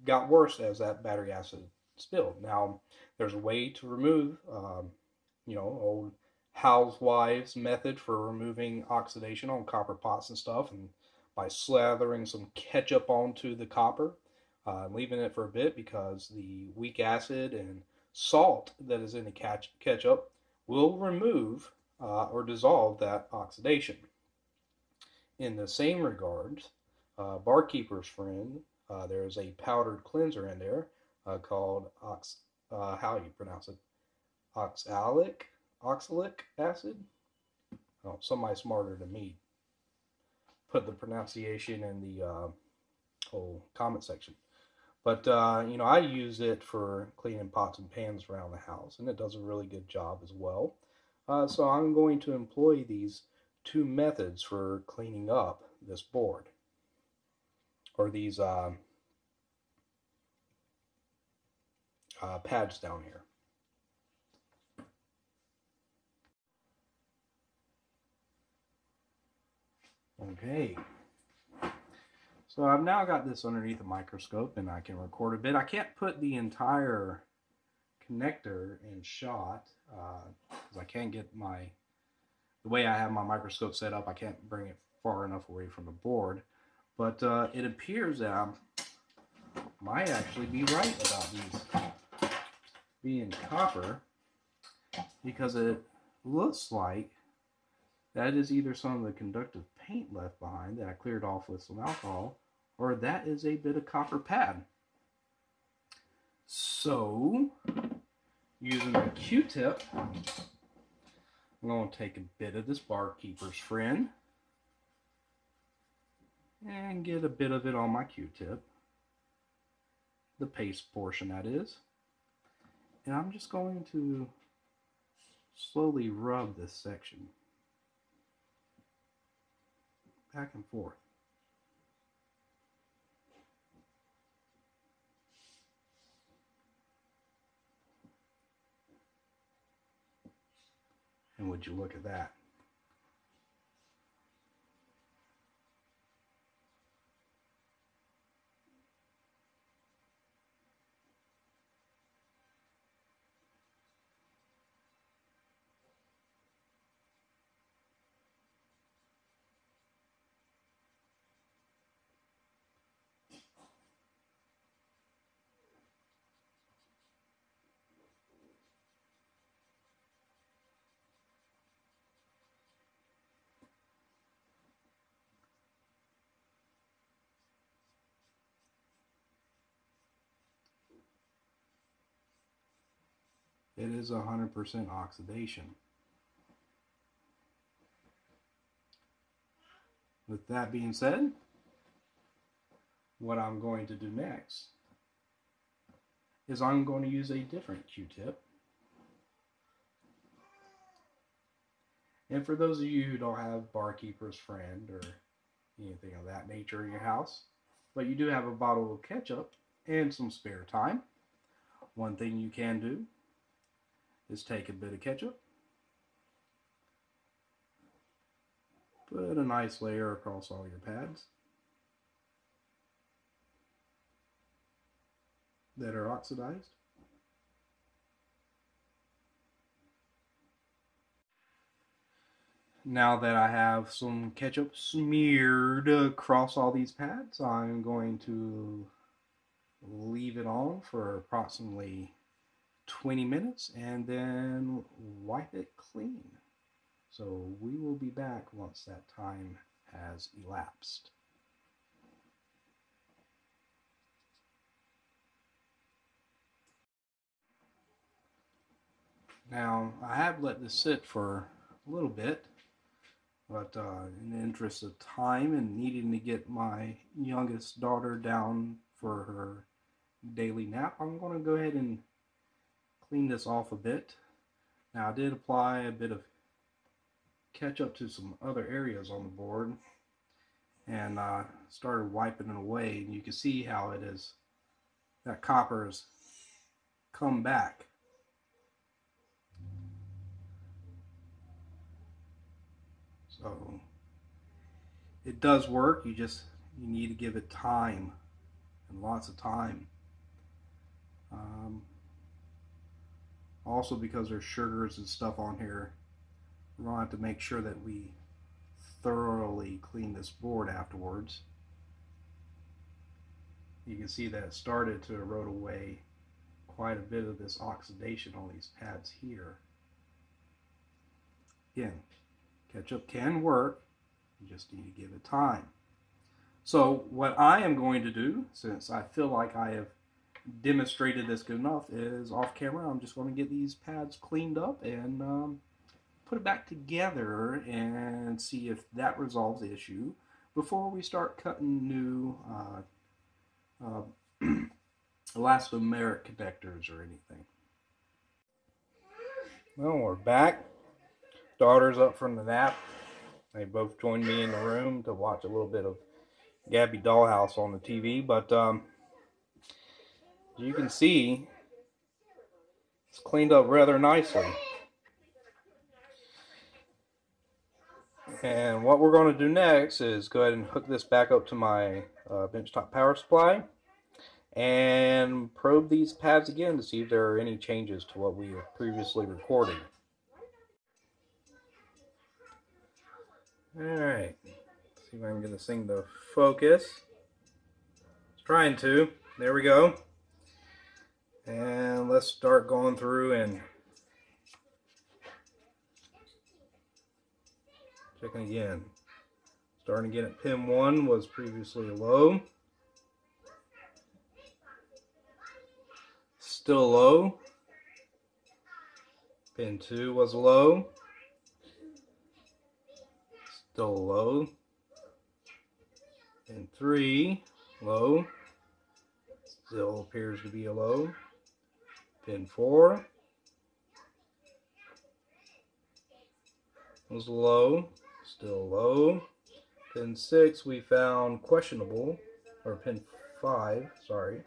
got worse as that battery acid spilled. Now, there's a way to remove, old housewives method for removing oxidation on copper pots and stuff, and by slathering some ketchup onto the copper, leaving it for a bit, because the weak acid and salt that is in the ketchup will remove or dissolve that oxidation. In the same regard, Barkeeper's Friend, there's a powdered cleanser in there called how you pronounce it? Oxalic acid? Oh, somebody smarter than me put the pronunciation in the whole comment section. But, I use it for cleaning pots and pans around the house, and it does a really good job as well. So I'm going to employ these two methods for cleaning up this board, or these pads down here. Okay. So I've now got this underneath a microscope, and I can record a bit. I can't put the entire connector in shot because I can't get the way I have my microscope set up, I can't bring it far enough away from the board. But it appears that I might actually be right about these being copper, because it looks like that is either some of the conductive paint left behind that I cleared off with some alcohol, or that is a bit of copper pad. So, using a Q-tip, I'm going to take a bit of this Barkeeper's Friend and get a bit of it on my Q-tip, the paste portion that is, and I'm just going to slowly rub this section back and forth. And would you look at that? It is 100% oxidation. With that being said, what I'm going to do next is I'm going to use a different Q-tip. And for those of you who don't have Barkeeper's Friend or anything of that nature in your house, but you do have a bottle of ketchup and some spare time, one thing you can do is take a bit of ketchup, put a nice layer across all your pads that are oxidized. Now that I have some ketchup smeared across all these pads, I'm going to leave it on for approximately 20 minutes and then wipe it clean. So we will be back once that time has elapsed. Now, I have let this sit for a little bit, but in the interest of time and needing to get my youngest daughter down for her daily nap, I'm going to go ahead and clean this off a bit. Now, I did apply a bit of ketchup to some other areas on the board and started wiping it away, and you can see how it is, that copper has come back. So it does work, you need to give it time, and lots of time. Also, because there's sugars and stuff on here, we're going to have to make sure that we thoroughly clean this board afterwards. You can see that it started to erode away quite a bit of this oxidation on these pads here. Again, ketchup can work, you just need to give it time. So what I am going to do, since I feel like I have demonstrated this good enough, is off camera I'm just going to get these pads cleaned up and put it back together and see if that resolves the issue before we start cutting new elastomeric connectors or anything. Well, we're back. Daughter's up from the nap. They both joined me in the room to watch a little bit of Gabby Dollhouse on the TV, but you can see it's cleaned up rather nicely. And what we're going to do next is go ahead and hook this back up to my benchtop power supply and probe these pads again to see if there are any changes to what we have previously recorded. Alright, see if I can get this thing to focus. It's trying to. There we go. And let's start going through and checking again. Starting again at pin 1 was previously a low. Still low. Pin 2 was a low. Still low. Pin 3, low. Still appears to be a low. Pin 4 was low, still low. Pin 6 we found questionable, or pin 5, sorry.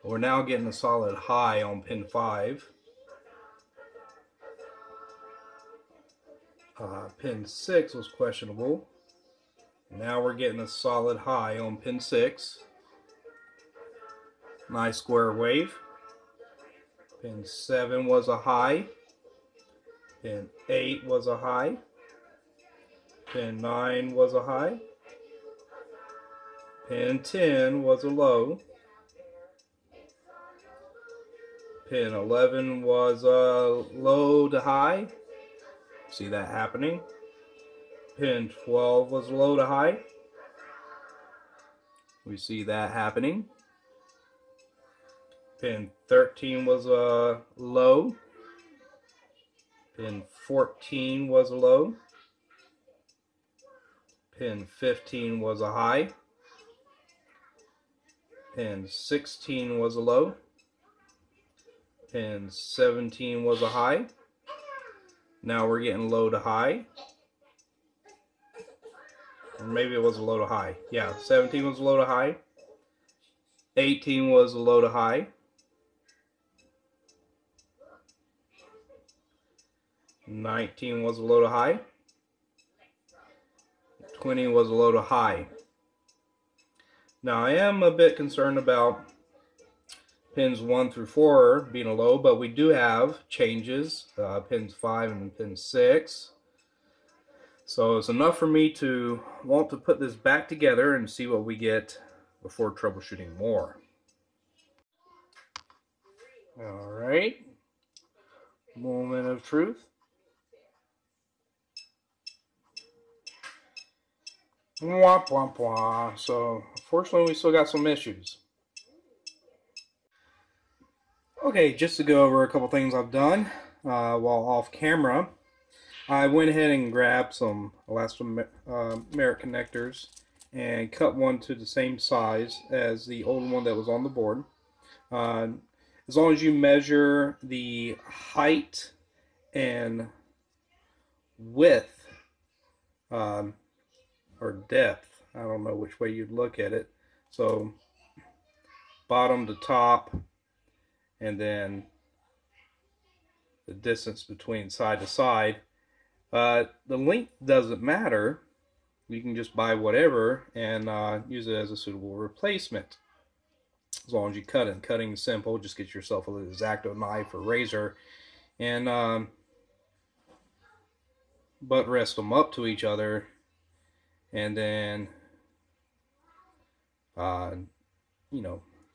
We're now getting a solid high on pin 5. Pin 6 was questionable. Now we're getting a solid high on pin 6. Nice square wave. Pin 7 was a high. Pin 8 was a high. Pin 9 was a high. Pin 10 was a low. Pin 11 was a low to high. See that happening. Pin 12 was low to high. We see that happening. Pin 13 was a low. Pin 14 was a low. Pin 15 was a high. Pin 16 was a low. Pin 17 was a high. Now we're getting low to high. Or maybe it was a low to high. Yeah, 17 was a low to high. 18 was a low to high. 19 was a low to high. 20 was a low to high. Now I am a bit concerned about pins 1 through 4 being a low, but we do have changes, pins 5 and pin 6. So it's enough for me to want to put this back together and see what we get before troubleshooting more. Alright, moment of truth. Womp womp womp. So unfortunately we still got some issues. Okay, just to go over a couple things I've done while off camera. I went ahead and grabbed some elastomeric connectors and cut one to the same size as the old one that was on the board. As long as you measure the height and width or depth, I don't know which way you'd look at it. So bottom to top, and then the distance between side to side. The length doesn't matter. You can just buy whatever and use it as a suitable replacement. As long as you cut it. Cutting is simple. Just get yourself a X-Acto knife or razor and butt rest them up to each other, and then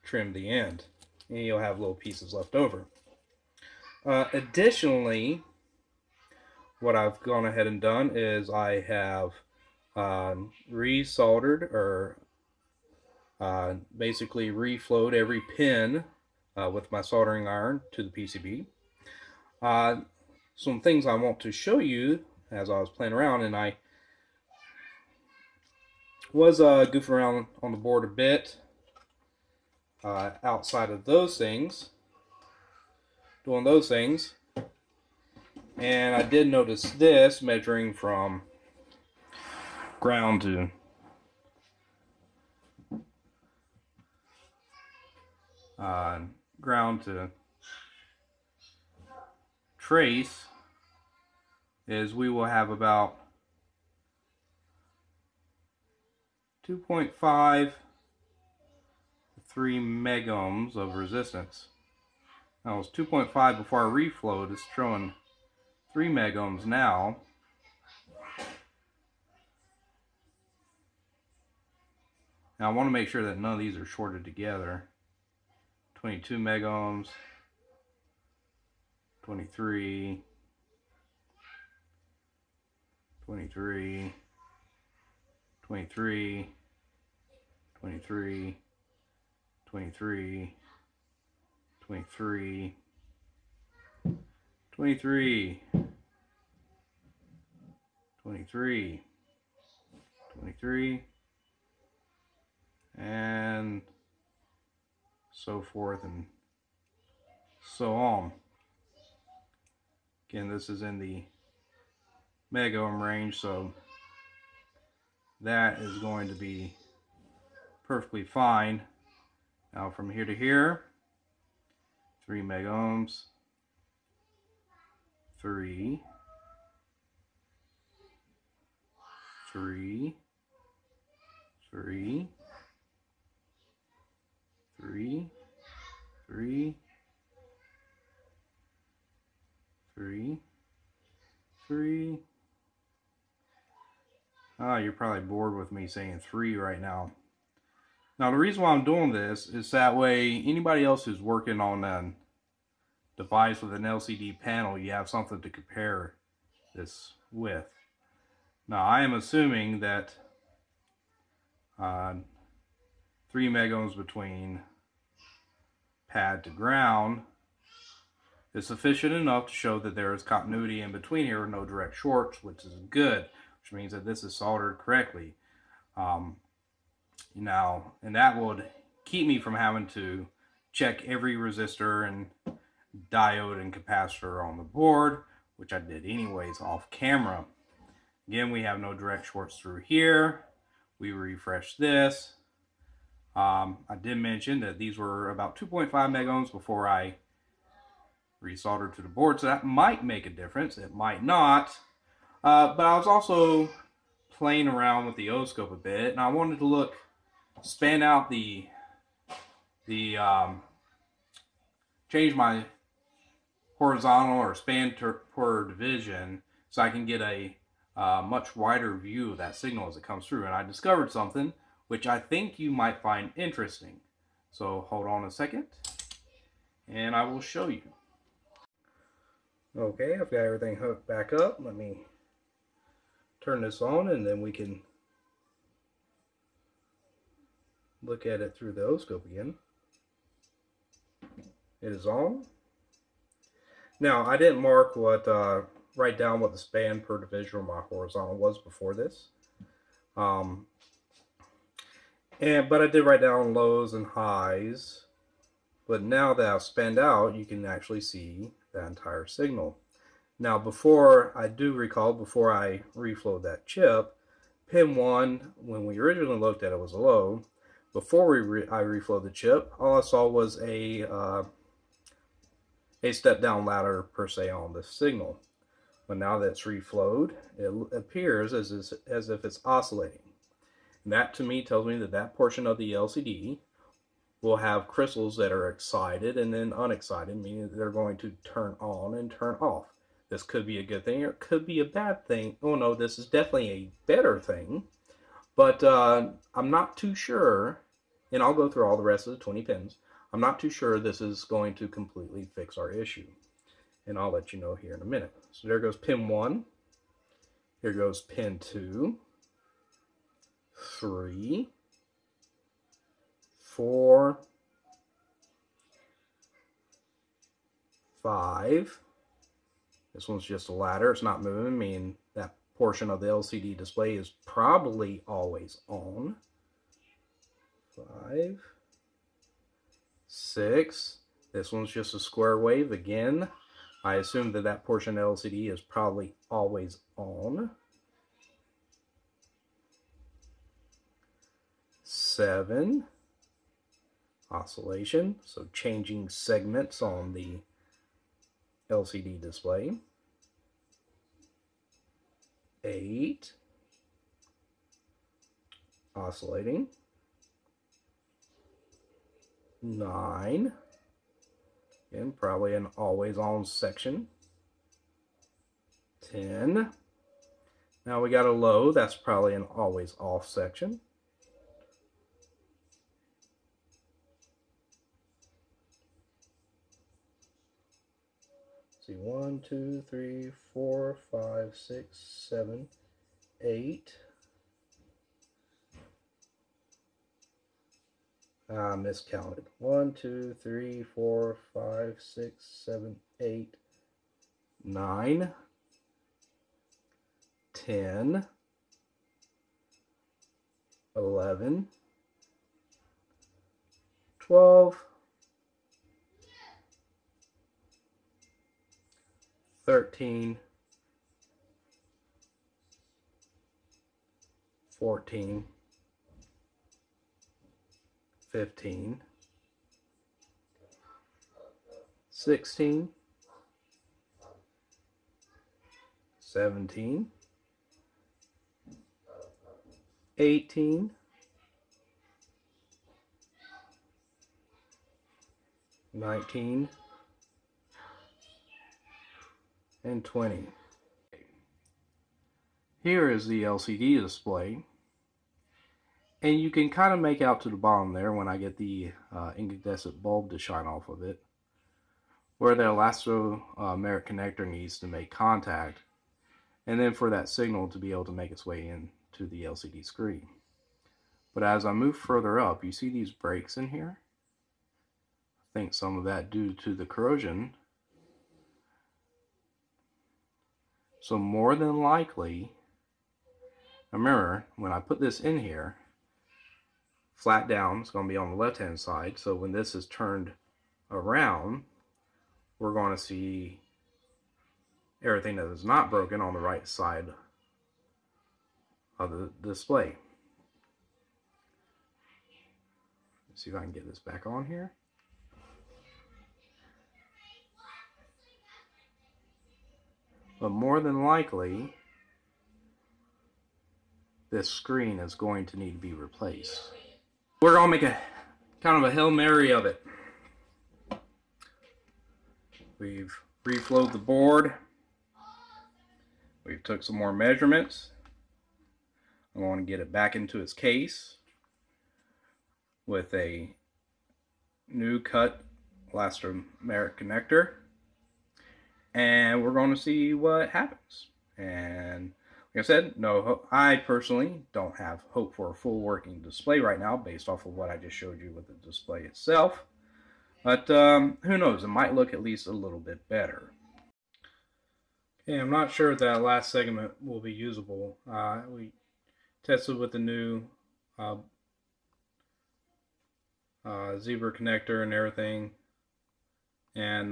trim the end, and you'll have little pieces left over. Additionally, what I've gone ahead and done is I have resoldered or basically reflowed every pin with my soldering iron to the PCB. Some things I want to show you as I was playing around, and I was goofing around on the board a bit outside of those things, doing those things, and I did notice this measuring from ground to trace is we will have about 2.5 to 3 megohms of resistance. Now it was 2.5 before I reflowed. It's showing 3 megohms now. Now I want to make sure that none of these are shorted together. 22 megohms, 23, 23, 23, 23, 23, 23, 23, 23, 23, and so forth and so on. Again, this is in the megohm range, so that is going to be perfectly fine. Now from here to here, 3 megohms, 3, 3, 3, 3, 3, 3, 3. You're probably bored with me saying 3 right now. Now the reason why I'm doing this is that way anybody else who's working on a device with an LCD panel, you have something to compare this with. Now I am assuming that 3 megohms between pad to ground is sufficient enough to show that there is continuity in between here, no direct shorts, which is good, which means that this is soldered correctly. Now, and that would keep me from having to check every resistor and diode and capacitor on the board, which I did anyways off camera. Again, we have no direct shorts through here. We refresh this. I did mention that these were about 2.5 megohms before I resoldered to the board, so that might make a difference. It might not. But I was also playing around with the oscilloscope a bit, and I wanted to span out change my horizontal or span per division so I can get a much wider view of that signal as it comes through. And I discovered something which I think you might find interesting. So hold on a second and I will show you. Okay, I've got everything hooked back up. Let me turn this on and then we can look at it through the oscilloscope again. it is on. Now, I didn't mark what, write down what the span per division of my horizontal was before this. But I did write down lows and highs. But now that I've spanned out, you can actually see that entire signal. Now, before I reflowed that chip, pin 1, when we originally looked at it, was a low. Before I reflowed the chip, all I saw was a step down ladder per se on the signal. But now that it's reflowed, it appears as if it's oscillating. And that to me tells me that that portion of the LCD will have crystals that are excited and then unexcited, meaning that they're going to turn on and turn off. This could be a good thing or it could be a bad thing. Oh no, this is definitely a better thing. But I'm not too sure, and I'll go through all the rest of the 20 pins. I'm not too sure this is going to completely fix our issue. And I'll let you know here in a minute. So there goes pin 1. Here goes pin 2, 3, 4, 5. This one's just a ladder. It's not moving, meaning that portion of the LCD display is probably always on. 5, 6. This one's just a square wave. Again, I assume that that portion of the LCD is probably always on. 7. Oscillation, so changing segments on the LCD display. 8. Oscillating. 9. Again, probably an always on section. 10. Now we got a low, that's probably an always off section. 1, 2, 3, 4, 5, 6, 7, 8. Miscounted. 1, 2, 3, 4, 5, 6, 7, 8, 9, 10, 11, 12, 13, 14, 15, 16, 17, 18, 19, and 20. Here is the LCD display, and you can kind of make out to the bottom there when I get the incandescent bulb to shine off of it, where the elastomeric connector needs to make contact, and then for that signal to be able to make its way into the LCD screen. But as I move further up, you see these breaks in here? I think some of that due to the corrosion. So more than likely, remember, when I put this in here, flat down, it's going to be on the left-hand side. So when this is turned around, we're going to see everything that is not broken on the right side of the display. Let's see if I can get this back on here. But more than likely, this screen is going to need to be replaced. We're going to make a kind of a Hail Mary of it. We've reflowed the board. We've took some more measurements. I'm going to get it back into its case with a new cut elastomeric connector. And we're going to see what happens. And like I said, I personally don't have hope for a full working display right now based off of what I just showed you with the display itself. But who knows, it might look at least a little bit better. Okay, I'm not sure if that last segment will be usable. We tested with the new zebra connector and everything, and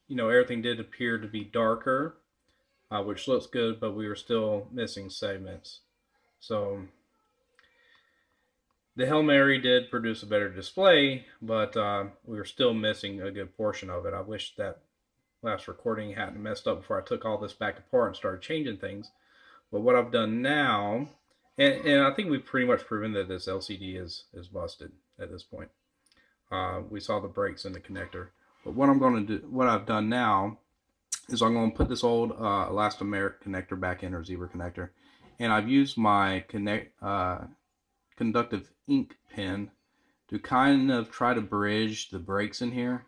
you know, everything did appear to be darker, which looks good, but we were still missing segments. So the Hail Mary did produce a better display, but we were still missing a good portion of it. I wish that last recording hadn't messed up before I took all this back apart and started changing things. But what I've done now, and I think we've pretty much proven that this LCD is busted at this point. We saw the breaks in the connector. But what I'm going to do, what I've done now, is I'm going to put this old elastomeric connector back in, or zebra connector, and I've used my conductive ink pen to kind of try to bridge the breaks in here,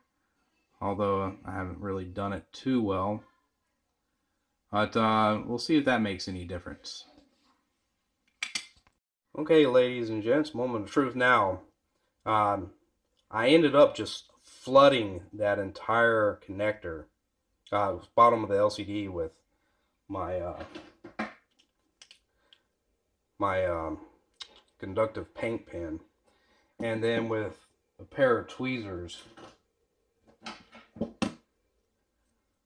although I haven't really done it too well. But we'll see if that makes any difference. Okay, ladies and gents, moment of truth now. I ended up just flooding that entire connector, bottom of the LCD, with my conductive paint pen, and then with a pair of tweezers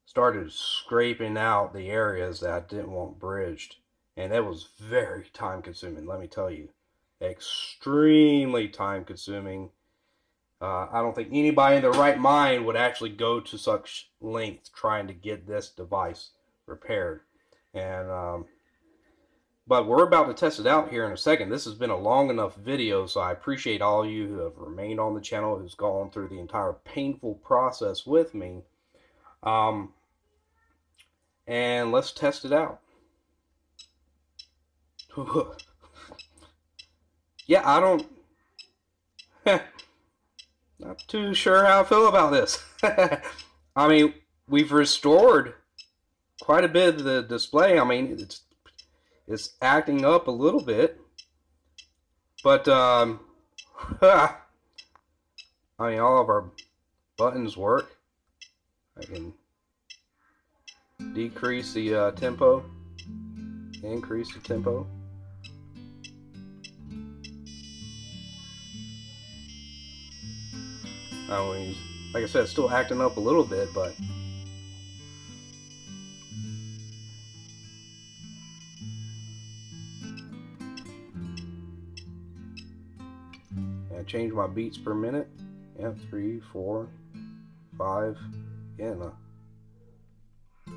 started scraping out the areas that I didn't want bridged. And that was very time consuming, let me tell you. Extremely time consuming. I don't think anybody in their right mind would actually go to such length trying to get this device repaired. And but we're about to test it out here in a second. This has been a long enough video, so I appreciate all of you who have remained on the channel, who's gone through the entire painful process with me. And let's test it out. Yeah, I don't... not too sure how I feel about this. I mean, we've restored quite a bit of the display. I mean, it's acting up a little bit, but I mean, all of our buttons work. I can decrease the tempo, increase the tempo. I mean, like I said, it's still acting up a little bit, but I change my beats per minute. Yeah, 3, 4, 5. Yeah,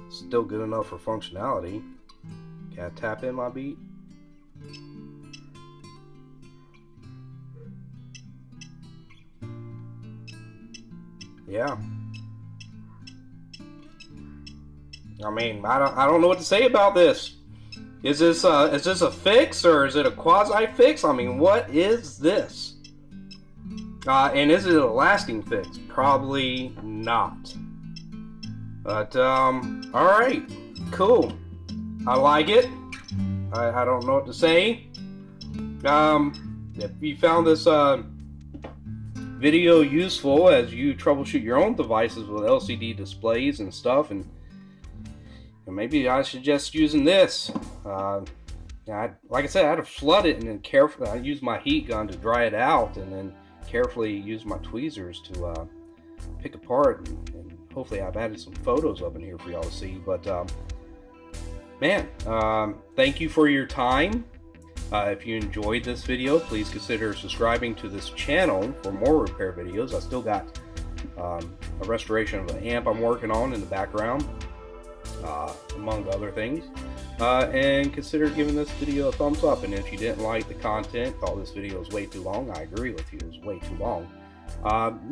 still good enough for functionality. Can I tap in my beat? Yeah. I mean, I don't know what to say about this. Is this a fix, or is it a quasi fix? I mean, what is this? And is it a lasting fix? Probably not. But all right, cool. I like it. I don't know what to say. If you found this video useful as you troubleshoot your own devices with LCD displays and stuff, and maybe I suggest using this. Like I said, I had to flood it, and then carefully I used my heat gun to dry it out, and then carefully use my tweezers to pick apart, and hopefully I've added some photos up in here for y'all to see. But man, thank you for your time. If you enjoyed this video, please consider subscribing to this channel for more repair videos. I still got a restoration of an amp I'm working on in the background, among other things. And consider giving this video a thumbs up. And if you didn't like the content, thought this video was way too long, I agree with you, it was way too long.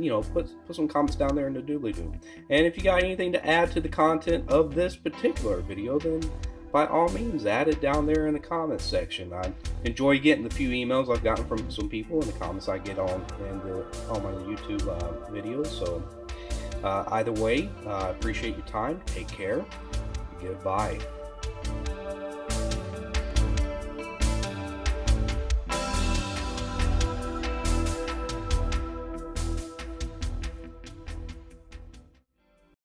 You know, put some comments down there in the doobly-doo. And if you got anything to add to the content of this particular video, then by all means add it down there in the comments section. I enjoy getting the few emails I've gotten from some people and the comments I get on my YouTube videos. So either way, I appreciate your time. Take care. Goodbye.